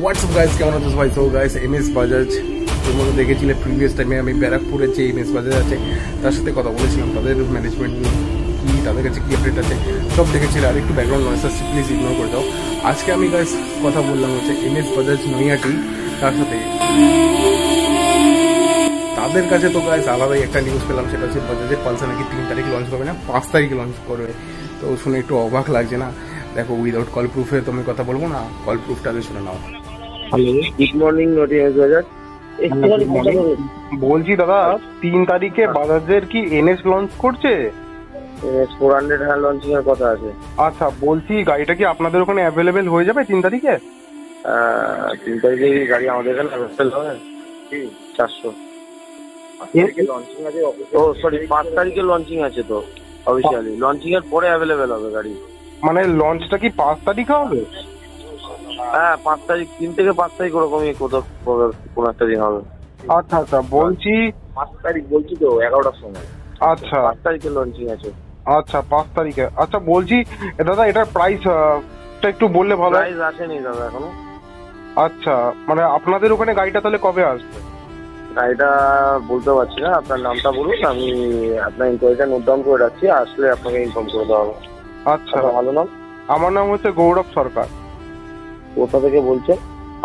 WhatsApp guys, কেমন আছো সবাই? সো গাইস, এমএস বাজাজ তোমরা দেখেছিলে প্রিভিয়াস টাইমে আমি ব্যারাকপুরের যে এমএস বাজাজ আছে তার সাথে কথা বলেছিলাম, তাদের ম্যানেজমেন্ট কি, তাদের কাছে কি আপডেট আছে সব দেখেছিলে। আর একটু ব্যাকগ্রাউন্ড নয়েজ আসছে, প্লিজ ইগনোর করে দাও। আজকে আমি গাইস কথা বললাম হচ্ছে এমএস বাজাজ নৈহাটি, তার সাথে তাদের কাছে তো গাইস আলাদাই একটা নিউজ পেলাম, সেটা হচ্ছে বাজাজের পালসার নাকি 3 তারিখ লঞ্চ করবে না, 5 তারিখে লঞ্চ করবে। তো শুনে একটু অবাক লাগছে না? দেখো, উইদাউট কল প্রুফে তুমি কথা বলবো না, কল প্রুফটা আগে শুনে নাও। Hello, good morning Bajaj. বলছি দাদা, 3 তারিখে বাজাজের কি এনএস লঞ্চ করছে? এনএস 400 হ্যাঁ, লঞ্চিং এর কথা আছে। আচ্ছা, বলছি গাড়িটা কি আপনাদের ওখানে অ্যাভেলেবেল হয়ে যাবে 3 তারিখে? 3 তারিখে গাড়ি আমাদের এখানে অ্যাভেলেবেল হবে। 400 লঞ্চিং আছে। ও সরি, 5 তারিখে লঞ্চিং আছে তো অফিসিয়ালি। লঞ্চিং এর পরে অ্যাভেলেবেল হবে গাড়ি। মানে লঞ্চটা কি 5 তারিখে হবে? হ্যাঁ, 5 তারিখ, 3 থেকে 5 তারিখ ওরকমই কোনো একটা দিন হবে। আচ্ছা আচ্ছা, বলছি 5 তারিখ বলছি তো, 11টার সময়। আচ্ছা, 5 তারিখে লঞ্চিং আছে। আচ্ছা 5 তারিখে। আচ্ছা বলছি দাদা, এটার প্রাইসটা একটু বললে ভালো হয়। প্রাইস আসেনি দাদা এখনো। আচ্ছা, মানে আপনাদের ওখানে গাড়িটা তাহলে কবে আসবে? গাড়িটা বলতে পারছি না, আপনার নামটা বলুন, আমি আপনার ইনকোয়ারিটা নোট ডাউন করে রাখছি, আসলে আপনাকে ইনফর্ম করে দেওয়া হবে। আচ্ছা, ভালো নাম? আমার নাম হচ্ছে গৌরব সরকার। কোথা থেকে বলছেন?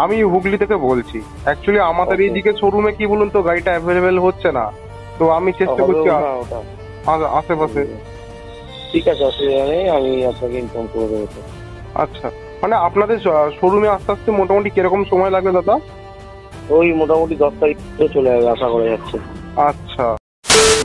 আমি হুগলি থেকে বলছি। অ্যাকচুয়ালি আমাদের এইদিকে শোরুমে কি বলুন তো, গাড়িটা অ্যাভেলেবেল হচ্ছে না, তো আমি চেষ্টা করছি আশেপাশে। ঠিক আছে, অসুবিধা নেই, আমি আপনাকে ইনফর্ম করে দেবো। আচ্ছা, মানে আপনাদের শোরুমে আস্তে আস্তে মোটামুটি কিরকম সময় লাগবে দাদা? ওই মোটামুটি 10 তারিখ চলে যাবে আশা করা যাচ্ছে। আচ্ছা,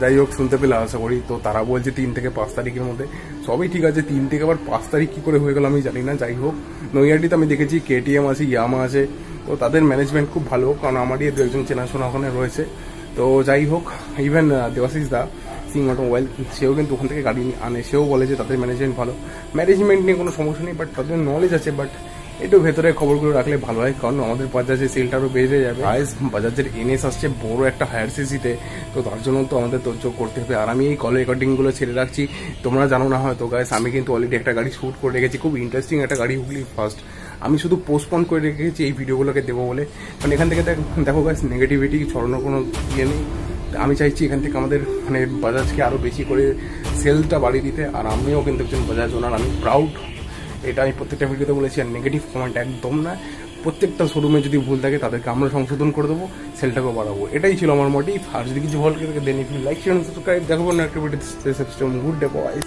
যাই হোক, শুনতে পেলে আশা করি। তো তারা বলছে 3 থেকে 5 তারিখের মধ্যে, সবই ঠিক আছে। 3 থেকে আবার 5 তারিখ কি করে হয়ে গেল আমি জানি না। যাই হোক, নৈহাটিতে আমি দেখেছি কেটিএম আছে, ইয়ামা আছে, তো তাদের ম্যানেজমেন্ট খুব ভালো, কারণ আমারই 2-1 চেনাশোনা ওখানে রয়েছে। তো যাই হোক, ইভেন দেবাশিস দা সিং অটোমোবাইল, সেও কিন্তু ওখান থেকে গাড়ি আনে, সেও বলে যে তাদের ম্যানেজমেন্ট ভালো। ম্যানেজমেন্ট নিয়ে কোনো সমস্যা নেই, বাট তাদের নলেজ আছে। বাট একটু ভেতরে খবরগুলো রাখলে ভালো হয়, কারণ আমাদের বাজাজের সেলটা আরও বেড়ে যাবে। বাজাজের এনএস আসছে বড় একটা হায়ার সিসিতে, তো তার জন্য তো আমাদের তোড়জোড় করতে হবে। আর আমি এই কল রেকর্ডিংগুলো ছেড়ে রাখছি, তোমরা জানো না হয়তো গাইস, আমি কিন্তু অলরেডি একটা গাড়ি শ্যুট করে রেখেছি, খুব ইন্টারেস্টিং একটা গাড়ি, হুগলি ফার্স্ট। আমি শুধু পোস্টপন করে রেখেছি এই ভিডিওগুলোকে দেবো বলে, কারণ এখান থেকে দেখো গাইস, নেগেটিভিটি ছড়ানোর কোনো ইয়ে নেই। আমি চাইছি এখান থেকে আমাদের মানে বাজাজকে আরও বেশি করে সেলটা বাড়িয়ে দিতে। আর আমিও কিন্তু একজন বাজাজ ওনার, আমি প্রাউড। এটা আমি প্রত্যেকটা ভিডিওতে বলেছি, আর নেগেটিভ কমেন্ট একদম না। প্রত্যেকটা শোরুমে যদি ভুল থাকে তাদেরকে আমরা সংশোধন করে দেবো, সেলটাকেও বাড়াবো। এটাই ছিল আমার মোটিভ। আর যদি কিছু ভালো লাগে then if you like, share, subscribe. দেখো না, গুড ডে বয়েজ।